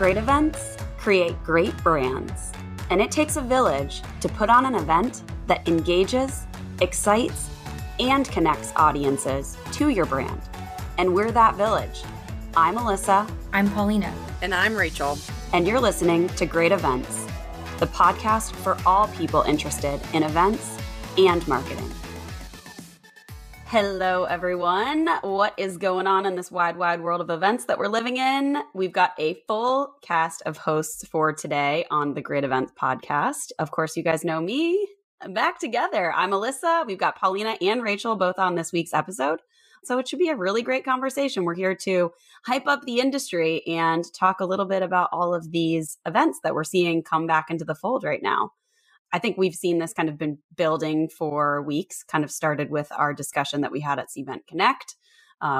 Great events create great brands, and it takes a village to put on an event that engages, excites, and connects audiences to your brand. And we're that village. I'm Alyssa. I'm Paulina. And I'm Rachel. And you're listening to Great Events, the podcast for all people interested in events and marketing. Hello, everyone. What is going on in this wide, wide world of events that we're living in? We've got a full cast of hosts for today on the Great Events podcast. Of course, you guys know me. I'm back together. I'm Alyssa. We've got Paulina and Rachel both on this week's episode. So it should be a really great conversation. We're here to hype up the industry and talk a little bit about all of these events that we're seeing come back into the fold right now. I think we've seen this kind of been building for weeks, kind of started with our discussion that we had at Cvent Connect.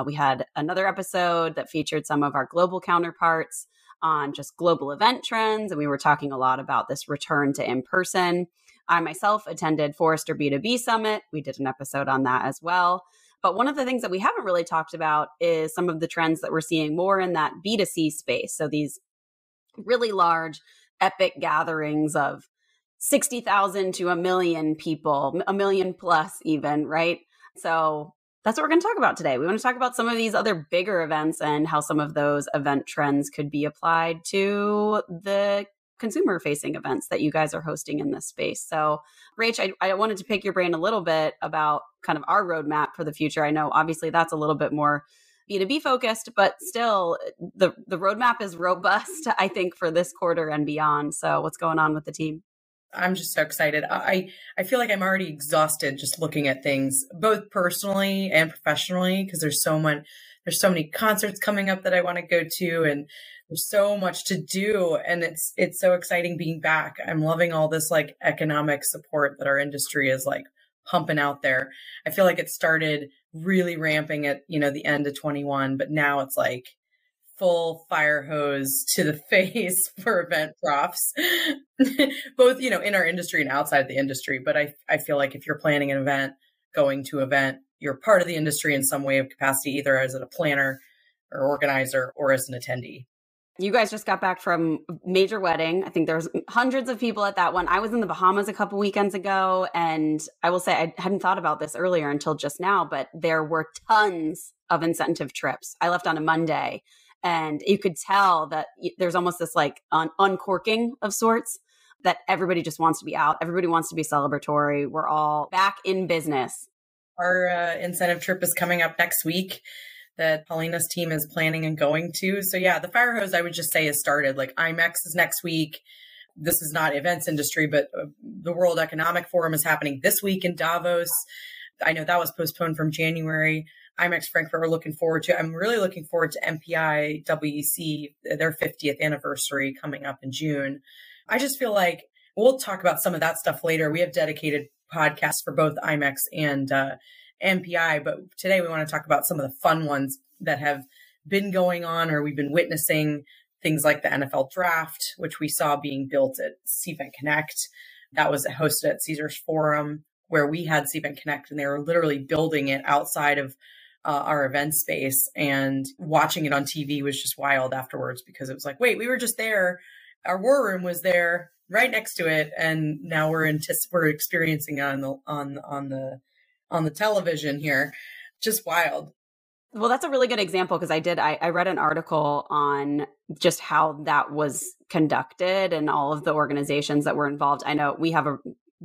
We had another episode that featured some of our global counterparts on just global event trends. And we were talking a lot about this return to in-person. I myself attended Forrester B2B Summit. We did an episode on that as well. But one of the things that we haven't really talked about is some of the trends that we're seeing more in that B2C space. So these really large, epic gatherings of 60,000 to a million people, a million plus even, right? So that's what we're going to talk about today. We want to talk about some of these other bigger events and how some of those event trends could be applied to the consumer-facing events that you guys are hosting in this space. So, Rach, I wanted to pick your brain a little bit about kind of our roadmap for the future. I know obviously that's a little bit more B2B focused, but still the roadmap is robust, I think, for this quarter and beyond. So what's going on with the team? I'm just so excited. I feel like I'm already exhausted just looking at things, both personally and professionally, because there's so many concerts coming up that I want to go to, and there's so much to do. And it's so exciting being back. I'm loving all this like economic support that our industry is like pumping out there. I feel like it started really ramping at, the end of 21, but now it's like full fire hose to the face for event profs, both, in our industry and outside the industry. But I feel like if you're planning an event, going to an event, you're part of the industry in some way of capacity, either as a planner or organizer or as an attendee. You guys just got back from a major wedding. I think there's hundreds of people at that one. I was in the Bahamas a couple weekends ago, and I will say I hadn't thought about this earlier until just now, but there were tons of incentive trips. I left on a Monday, and you could tell that there's almost this like uncorking of sorts, that everybody just wants to be out. Everybody wants to be celebratory. We're all back in business. Our incentive trip is coming up next week that Paulina's team is planning and going to. So yeah, the fire hose, I would just say, has started. Like IMEX is next week. This is not events industry, but the World Economic Forum is happening this week in Davos. I know that was postponed from January. IMEX Frankfurt we're looking forward to. I'm really looking forward to MPI WEC, their 50th anniversary coming up in June. I just feel like we'll talk about some of that stuff later. We have dedicated podcasts for both IMEX and MPI, but today we want to talk about some of the fun ones that have been going on or we've been witnessing, things like the NFL draft, which we saw being built at Cvent Connect. That was hosted at Caesars Forum, where we had Cvent Connect, and they were literally building it outside of our event space, and watching it on TV was just wild afterwards, because it was like, wait, we were just there. Our war room was there right next to it. And now we're experiencing it on the television here. Just wild. Well, that's a really good example, because I read an article on just how that was conducted and all of the organizations that were involved. I know we have a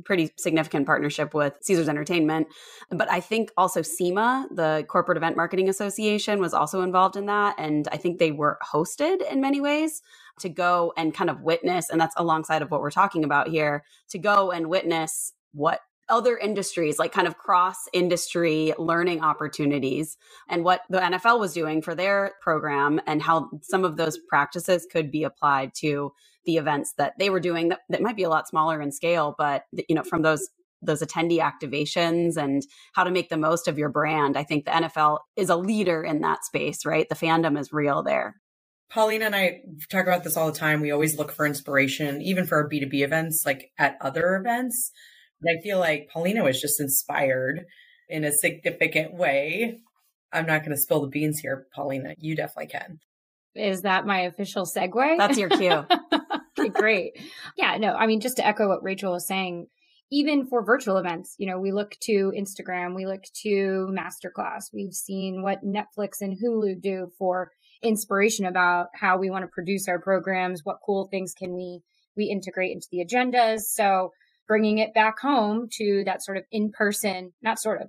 pretty significant partnership with Caesars Entertainment, but I think also SEMA, the Corporate Event Marketing Association, was also involved in that. And I think they were hosted in many ways to go and kind of witness, and that's alongside of what we're talking about here, to go and witness what other industries, like kind of cross-industry learning opportunities, and what the NFL was doing for their program, and how some of those practices could be applied to the events that they were doing that might be a lot smaller in scale, but from those attendee activations and how to make the most of your brand. I think the NFL is a leader in that space, right? The fandom is real there. Paulina and I talk about this all the time. We always look for inspiration, even for our B2B events, like at other events. But I feel like Paulina was just inspired in a significant way. I'm not going to spill the beans here, Paulina. You definitely can. Is that my official segue? That's your cue. Okay, great. Yeah, no, I mean, just to echo what Rachel was saying, even for virtual events, we look to Instagram, we look to Masterclass. We've seen what Netflix and Hulu do for inspiration about how we want to produce our programs, what cool things can we integrate into the agendas. So bringing it back home to that sort of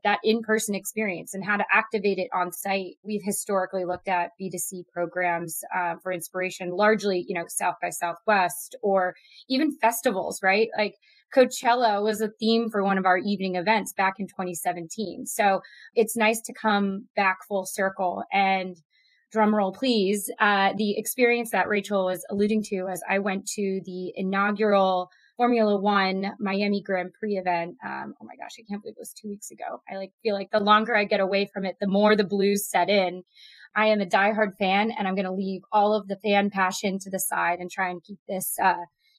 that in-person experience and how to activate it on site. We've historically looked at B2C programs for inspiration, largely, South by Southwest or even festivals, right? Like Coachella was a theme for one of our evening events back in 2017. So it's nice to come back full circle. And drum roll, please, the experience that Rachel was alluding to as I went to the inaugural Formula One Miami Grand Prix event. Oh my gosh, I can't believe it was 2 weeks ago. I feel like the longer I get away from it, the more the blues set in. I am a diehard fan, and I'm going to leave all of the fan passion to the side and try and keep this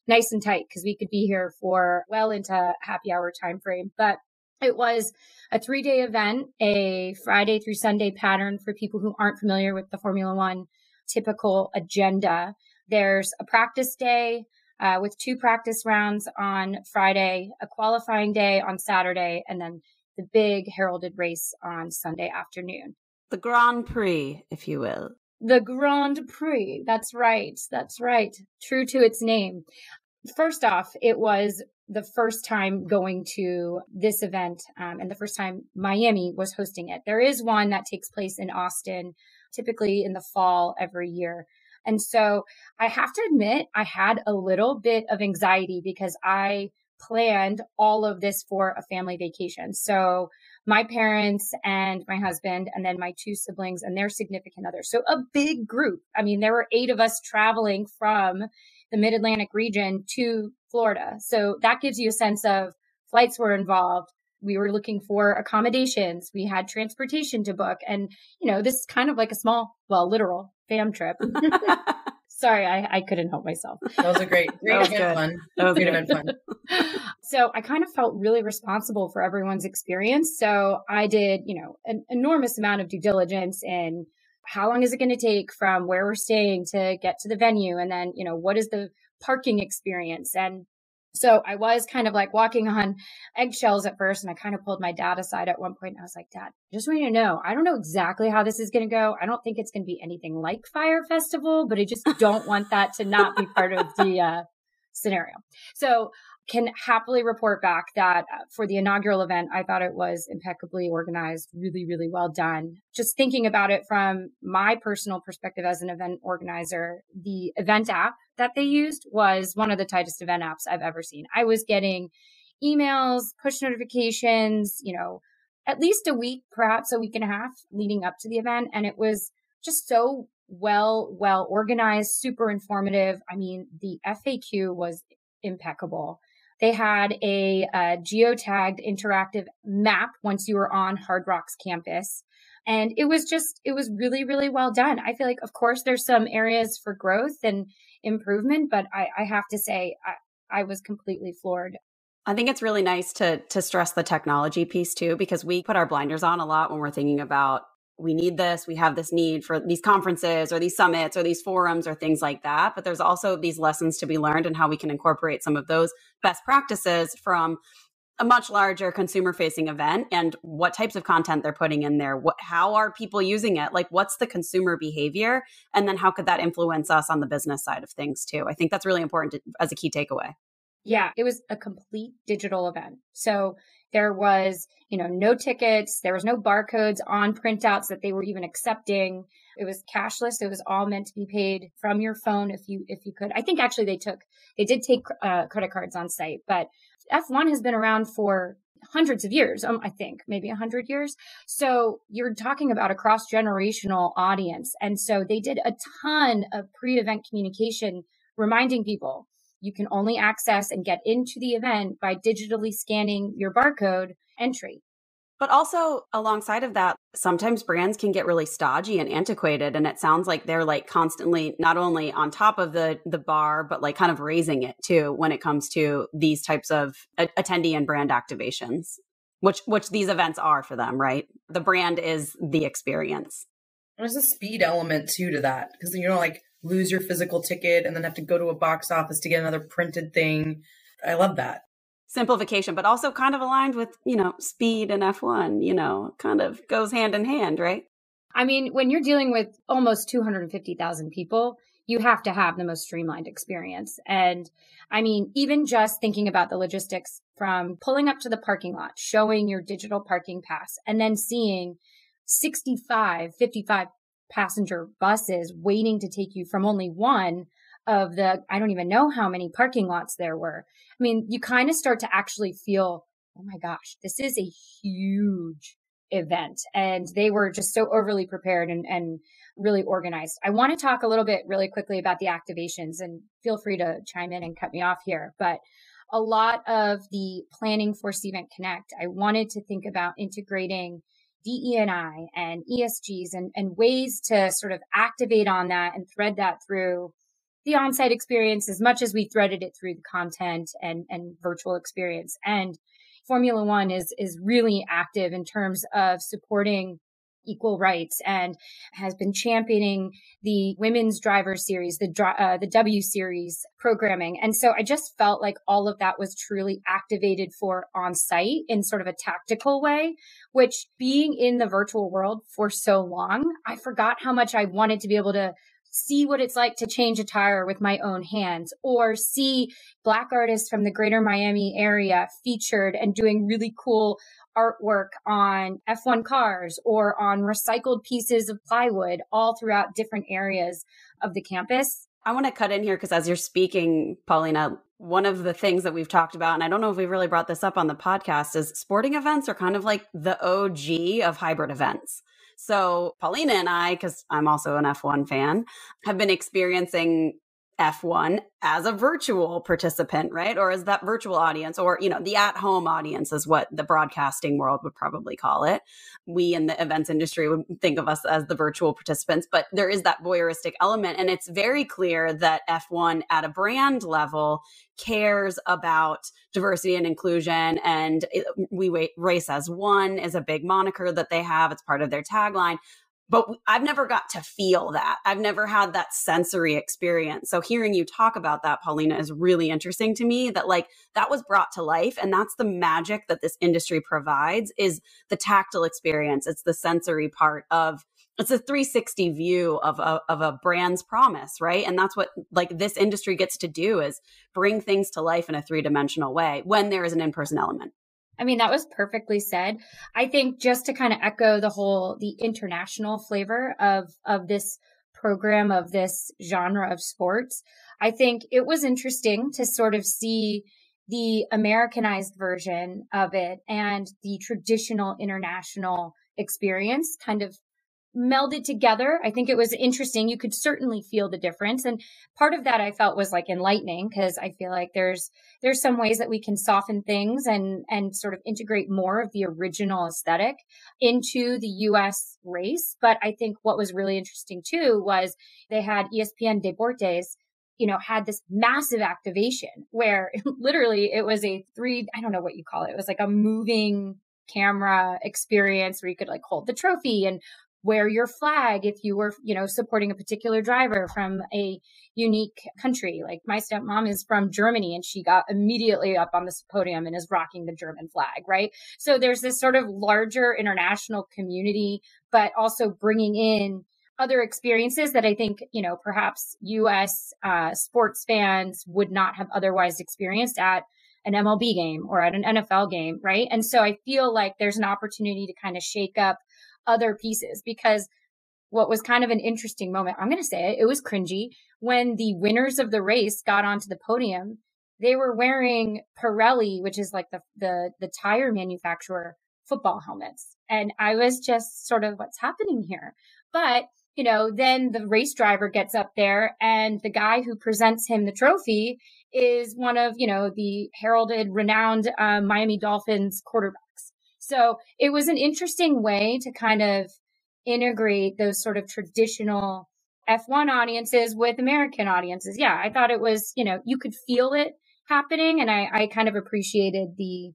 nice and tight because we could be here for well into happy hour time frame. But it was a 3-day event, a Friday through Sunday pattern for people who aren't familiar with the Formula One typical agenda. There's a practice day with 2 practice rounds on Friday, a qualifying day on Saturday, and then the big heralded race on Sunday afternoon. The Grand Prix, if you will. The Grand Prix. That's right. That's right. True to its name. First off, it was the first time going to this event and the first time Miami was hosting it. There is one that takes place in Austin, typically in the fall every year. And so I have to admit, I had a little bit of anxiety because I planned all of this for a family vacation. So my parents and my husband, and then my 2 siblings and their significant others. So a big group. I mean, there were 8 of us traveling from the Mid-Atlantic region to Florida. So that gives you a sense of flights were involved. We were looking for accommodations. We had transportation to book. And, this is kind of like a small, literal fam trip. Sorry, I couldn't help myself. That was a great event fun. That was great event fun. So I kind of felt really responsible for everyone's experience. So I did, an enormous amount of due diligence in how long is it going to take from where we're staying to get to the venue? And then, what is the parking experience? And so I was kind of like walking on eggshells at first. And I kind of pulled my dad aside at one point. And I was like, Dad, I just want you to know, I don't know exactly how this is going to go. I don't think it's going to be anything like Fire Festival, but I just don't want that to not be part of the scenario. So can happily report back that for the inaugural event, I thought it was impeccably organized, really, really well done. Just thinking about it from my personal perspective as an event organizer, the event app that they used was one of the tightest event apps I've ever seen. I was getting emails, push notifications, at least a week, perhaps a week and a half leading up to the event. And it was just so well organized, super informative. I mean, the FAQ was impeccable. They had a geotagged interactive map once you were on Hard Rock's campus. And it was really, really well done. I feel like, of course, there's some areas for growth and improvement, but I have to say, I was completely floored. I think it's really nice to stress the technology piece too, because we put our blinders on a lot when we're thinking about we need this, we have this need for these conferences or these summits or these forums or things like that. But there's also these lessons to be learned and how we can incorporate some of those best practices from a much larger consumer facing event and what types of content they're putting in there. How are people using it? Like, what's the consumer behavior? And then how could that influence us on the business side of things too? I think that's really important as a key takeaway. Yeah, it was a complete digital event. So there was, no tickets. There was no barcodes on printouts that they were even accepting. It was cashless. It was all meant to be paid from your phone if you could. I think actually they did take credit cards on site, but F1 has been around for hundreds of years. I think maybe 100 years. So you're talking about a cross-generational audience. And so they did a ton of pre-event communication, reminding people you can only access and get into the event by digitally scanning your barcode entry. But also alongside of that, sometimes brands can get really stodgy and antiquated. And it sounds like they're like constantly not only on top of the bar, but like kind of raising it too when it comes to these types of attendee and brand activations, which these events are for them, right? The brand is the experience. There's a speed element too to that because you don't like lose your physical ticket and then have to go to a box office to get another printed thing. I love that. Simplification, but also kind of aligned with, speed and F1, kind of goes hand in hand, right? I mean, when you're dealing with almost 250,000 people, you have to have the most streamlined experience. And I mean, even just thinking about the logistics from pulling up to the parking lot, showing your digital parking pass, and then seeing 55 passenger buses waiting to take you from only one of the, I don't even know how many parking lots there were. I mean, you kind of start to actually feel, oh my gosh, this is a huge event. And they were just so overly prepared and really organized. I want to talk a little bit really quickly about the activations, and feel free to chime in and cut me off here. But a lot of the planning for Cvent Connect, I wanted to think about integrating DE&I and ESGs and ways to sort of activate on that and thread that through the on-site experience as much as we threaded it through the content and virtual experience. And Formula One is really active in terms of supporting equal rights and has been championing the women's driver series, the W series programming. And so I just felt like all of that was truly activated for on site in sort of a tactical way, which being in the virtual world for so long, I forgot how much I wanted to be able to see what it's like to change a tire with my own hands, or see Black artists from the greater Miami area featured and doing really cool artwork on F1 cars or on recycled pieces of plywood all throughout different areas of the campus. I want to cut in here because as you're speaking, Paulina, one of the things that we've talked about, and I don't know if we've really brought this up on the podcast, is sporting events are kind of like the OG of hybrid events. So Paulina and I, because I'm also an F1 fan, have been experiencing F1 as a virtual participant, right? Or as that virtual audience, or, the at-home audience is what the broadcasting world would probably call it. We in the events industry would think of us as the virtual participants, but there is that voyeuristic element. And it's very clear that F1 at a brand level cares about diversity and inclusion. And we race as one is a big moniker that they have. It's part of their tagline. But I've never got to feel that. I've never had that sensory experience. So hearing you talk about that, Paulina, is really interesting to me, that that was brought to life. And that's the magic that this industry provides, is the tactile experience. It's the sensory part of, it's a 360 view of a brand's promise, right? And that's what this industry gets to do, is bring things to life in a 3-dimensional way when there is an in-person element. I mean, that was perfectly said. I think just to kind of echo the international flavor of this program, of this genre of sports, I think it was interesting to sort of see the Americanized version of it and the traditional international experience kind of melded together. I think it was interesting. You could certainly feel the difference. And part of that I felt was enlightening, because I feel like there's some ways that we can soften things and sort of integrate more of the original aesthetic into the US race. But I think what was really interesting too was they had ESPN Deportes, had this massive activation where literally it was I don't know what you call it. It was like a moving camera experience where you could hold the trophy and wear your flag if you were, supporting a particular driver from a unique country. Like my stepmom is from Germany and she got immediately up on this podium and is rocking the German flag, right? So there's this sort of larger international community, but also bringing in other experiences that I think, perhaps US sports fans would not have otherwise experienced at an MLB game or at an NFL game, right? And so I feel like there's an opportunity to kind of shake up other pieces, because what was kind of an interesting moment, I'm going to say it was cringy, when the winners of the race got onto the podium, they were wearing Pirelli, which is the tire manufacturer, football helmets. And I was just sort of, what's happening here? But, then the race driver gets up there and the guy who presents him the trophy is one of, the heralded, renowned Miami Dolphins quarterbacks. So it was an interesting way to kind of integrate those sort of traditional F1 audiences with American audiences. Yeah, I thought it was, you could feel it happening. And I kind of appreciated the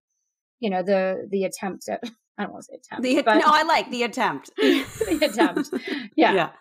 attempt at I don't want to say attempt. No, I like the attempt. The attempt. Yeah.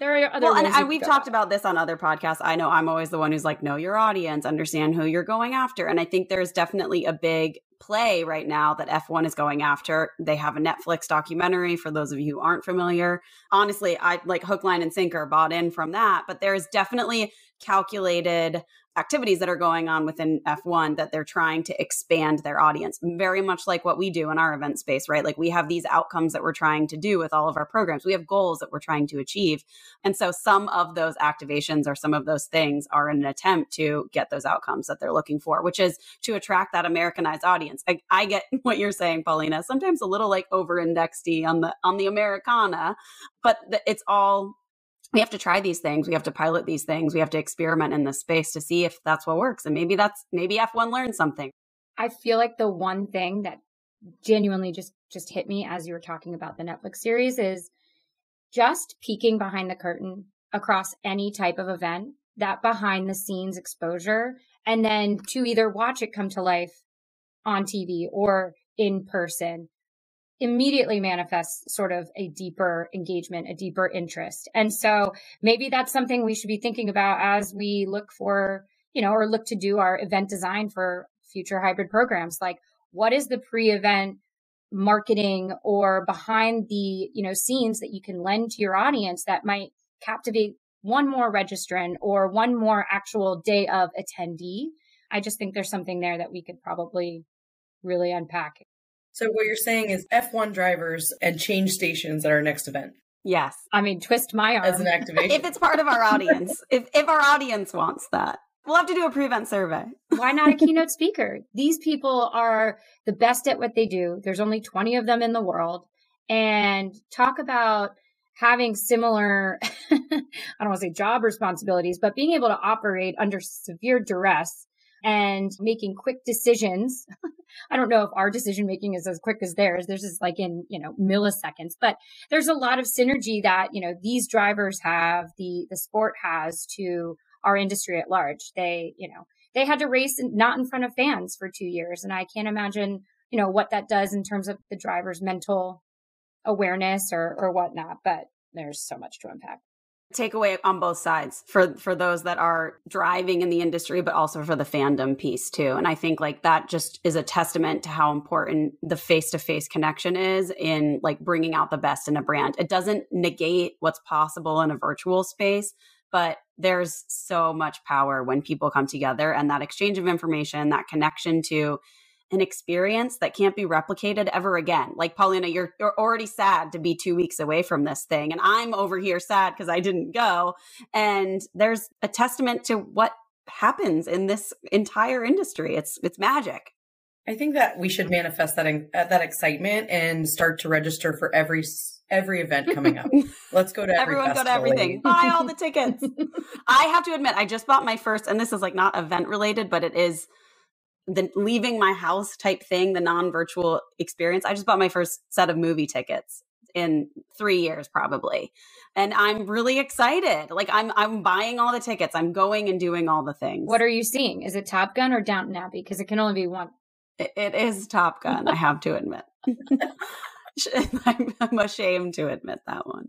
There are other ways. And we've talked about this on other podcasts. I know I'm always the one who's like, know your audience, understand who you're going after. And I think there's definitely a big play right now that F1 is going after. They have a Netflix documentary for those of you who aren't familiar. Honestly, I like hook, line, and sinker bought in from that, but there's definitely calculated activities that are going on within F1 that they're trying to expand their audience, very much like what we do in our event space, right? Like we have these outcomes that we're trying to do with all of our programs. We have goals that we're trying to achieve. And so some of those activations or some of those things are an attempt to get those outcomes that they're looking for, which is to attract that Americanized audience. I get what you're saying, Paulina, sometimes a little like over-indexedy on the Americana, but it's all, we have to try these things. We have to pilot these things. We have to experiment in this space to see if that's what works. And maybe F1 learned something. I feel like the one thing that genuinely just hit me as you were talking about the Netflix series is just peeking behind the curtain across any type of event, that behind the scenes exposure, and then to either watch it come to life on TV or in person immediately manifests sort of a deeper engagement, a deeper interest. And so maybe that's something we should be thinking about as we look for, or look to do our event design for future hybrid programs. Like, what is the pre-event marketing or behind the, scenes that you can lend to your audience that might captivate one more registrant or one more actual day of attendee? I just think there's something there that we could probably really unpack. So what you're saying is F1 drivers and change stations at our next event. Yes. I mean, twist my arm. As an activation. If it's part of our audience, if our audience wants that, we'll have to do a pre-event survey. Why not a keynote speaker? These people are the best at what they do. There's only 20 of them in the world. And talk about having similar, I don't want to say job responsibilities, but being able to operate under severe duress and making quick decisions. I don't know if our decision making is as quick as theirs. Theirs is like in, milliseconds, but there's a lot of synergy that, these drivers have, the sport has to our industry at large. They had to race not in front of fans for 2 years. And I can't imagine, what that does in terms of the driver's mental awareness or whatnot, but there's so much to unpack. Takeaway on both sides for those that are driving in the industry, but also for the fandom piece too. And I think like that just is a testament to how important the face-to-face connection is in like bringing out the best in a brand. It doesn't negate what's possible in a virtual space, but there's so much power when people come together, and that exchange of information, that connection to an experience that can't be replicated ever again. Like Paulina, you're already sad to be 2 weeks away from this thing. And I'm over here sad because I didn't go. And there's a testament to what happens in this entire industry. It's magic. I think that we should manifest that excitement and start to register for every event coming up. Let's go to everyone go to everything. Buy all the tickets. I have to admit, I just bought my first, and this is like not event related, but it is the leaving my house type thing, the non-virtual experience. I just bought my first set of movie tickets in 3 years probably. And I'm really excited. Like I'm buying all the tickets. I'm going and doing all the things. What are you seeing? Is it Top Gun or Downton Abbey? Because it can only be one. It is Top Gun, I have to admit. I'm ashamed to admit that one.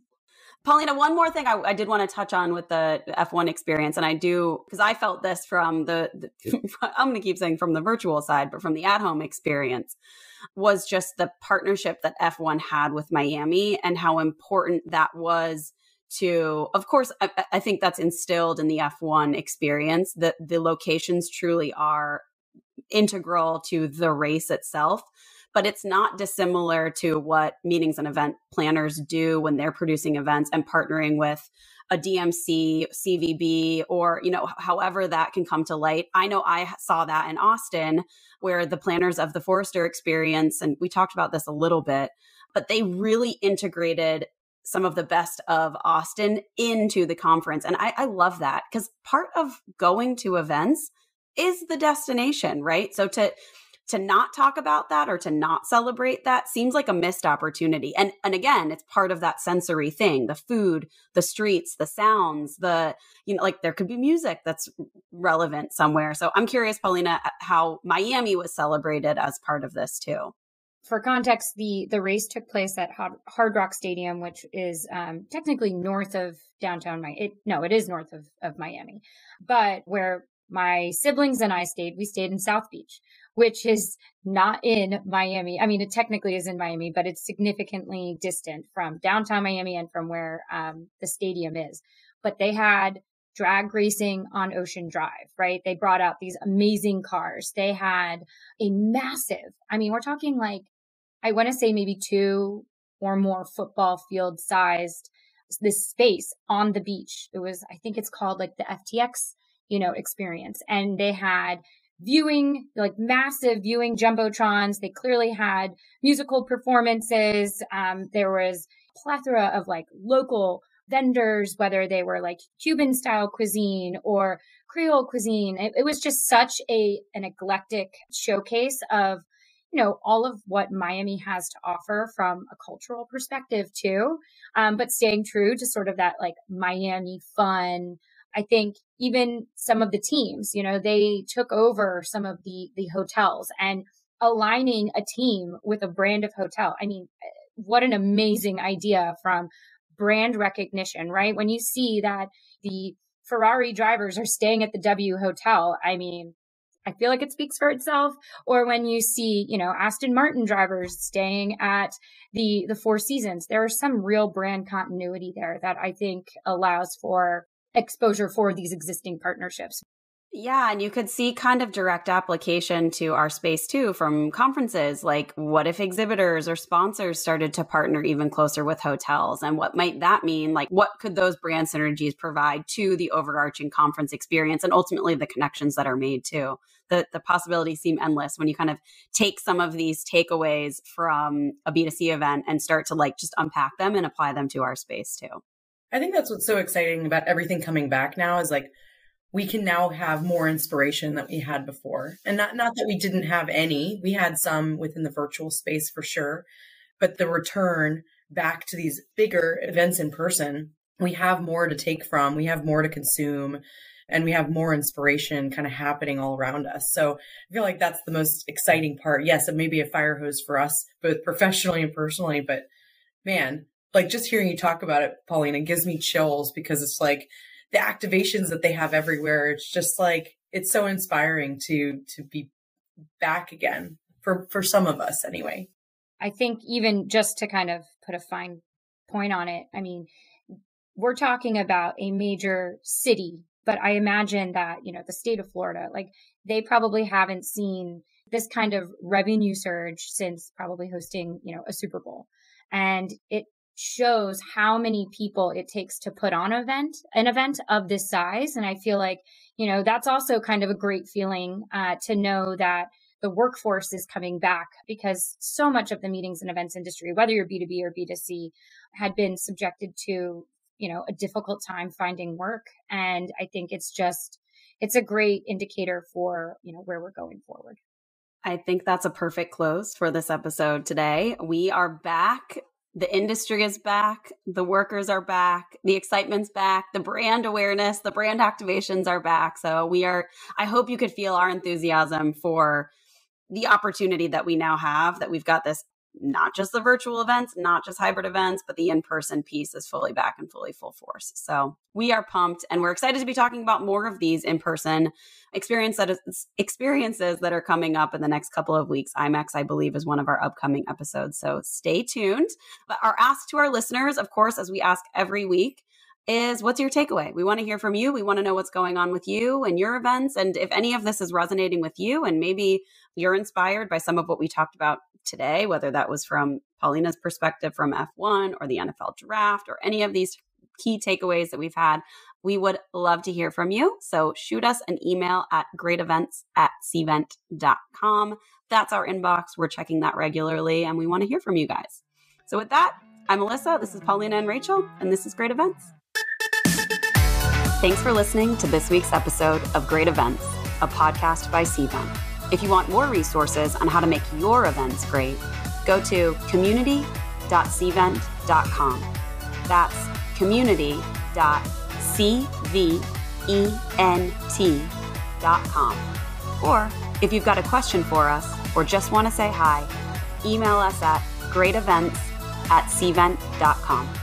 Paulina, one more thing I did want to touch on with the F1 experience, and I do, because I felt this from I'm going to keep saying from the virtual side, but from the at-home experience, was just the partnership that F1 had with Miami and how important that was to, of course, I think that's instilled in the F1 experience, that the locations truly are integral to the race itself. But it's not dissimilar to what meetings and event planners do when they're producing events and partnering with a DMC, CVB, or, however that can come to light. I know I saw that in Austin, where the planners of the Forrester experience, and we talked about this a little bit, but they really integrated some of the best of Austin into the conference. And I love that, because part of going to events is the destination, right? So to not talk about that or to not celebrate that seems like a missed opportunity. And again, it's part of that sensory thing, the food, the streets, the sounds, like there could be music that's relevant somewhere. So I'm curious, Paulina, how Miami was celebrated as part of this too. For context, the race took place at Hard Rock Stadium, which is technically north of downtown Miami. It is north of Miami, but where my siblings and I stayed, we stayed in South Beach, which is not in Miami. I mean, it technically is in Miami, but it's significantly distant from downtown Miami and from where the stadium is. But they had drag racing on Ocean Drive, right? They brought out these amazing cars. They had a massive, I mean, we're talking like, I want to say maybe 2 or more football field sized, this space on the beach. It was, I think it's called like the FTX, experience. And they had viewing, like massive viewing jumbotrons. They clearly had musical performances. There was a plethora of like local vendors, whether they were like Cuban style cuisine or Creole cuisine. It was just such an eclectic showcase of, all of what Miami has to offer from a cultural perspective too. But staying true to sort of that like Miami fun. I think even some of the teams, they took over some of the hotels and aligning a team with a brand of hotel. I mean, what an amazing idea from brand recognition, right? When you see that the Ferrari drivers are staying at the W Hotel, I mean, I feel like it speaks for itself. Or when you see, Aston Martin drivers staying at the Four Seasons, there is some real brand continuity there that I think allows for exposure for these existing partnerships. Yeah, and you could see kind of direct application to our space too from conferences. Like, what if exhibitors or sponsors started to partner even closer with hotels? And what might that mean? Like, what could those brand synergies provide to the overarching conference experience and ultimately the connections that are made too? The possibilities seem endless when you kind of take some of these takeaways from a B2C event and start to like just unpack them and apply them to our space too. I think that's what's so exciting about everything coming back now is like, we can now have more inspiration than we had before. And not that we didn't have any, we had some within the virtual space for sure, but the return back to these bigger events in person, we have more to take from, we have more to consume, and we have more inspiration kind of happening all around us. So I feel like that's the most exciting part. Yes, it may be a fire hose for us, both professionally and personally, but man, like just hearing you talk about it, Pauline, it gives me chills because it's like, the activations that they have everywhere. It's just like, it's so inspiring to be back again for some of us anyway. I think even just to kind of put a fine point on it, I mean, we're talking about a major city, but I imagine that, the state of Florida, like they probably haven't seen this kind of revenue surge since probably hosting, a Super Bowl. And it shows how many people it takes to put on an event of this size. And I feel like, that's also kind of a great feeling to know that the workforce is coming back because so much of the meetings and events industry, whether you're B2B or B2C, had been subjected to, a difficult time finding work. And I think it's a great indicator for, where we're going forward. I think that's a perfect close for this episode today. We are back. The industry is back. The workers are back. The excitement's back. The brand awareness, the brand activations are back. So I hope you could feel our enthusiasm for the opportunity that we now have, that we've got this, not just the virtual events, not just hybrid events, but the in-person piece is fully back and fully full force. So we are pumped and we're excited to be talking about more of these in-person experiences that are coming up in the next couple of weeks. IMEX, I believe, is one of our upcoming episodes. So stay tuned. But our ask to our listeners, of course, as we ask every week, is what's your takeaway? We want to hear from you. We want to know what's going on with you and your events. And if any of this is resonating with you and maybe you're inspired by some of what we talked about today, whether that was from Paulina's perspective from F1 or the NFL draft or any of these key takeaways that we've had, we would love to hear from you. So shoot us an email at greatevents@cvent.com. That's our inbox. We're checking that regularly and we want to hear from you guys. So with that, I'm Alyssa. This is Paulina and Rachel, and this is Great Events. Thanks for listening to this week's episode of Great Events, a podcast by Cvent. If you want more resources on how to make your events great, go to community.cvent.com. That's community.cvent.com. Or if you've got a question for us or just want to say hi, email us at greatevents@cvent.com.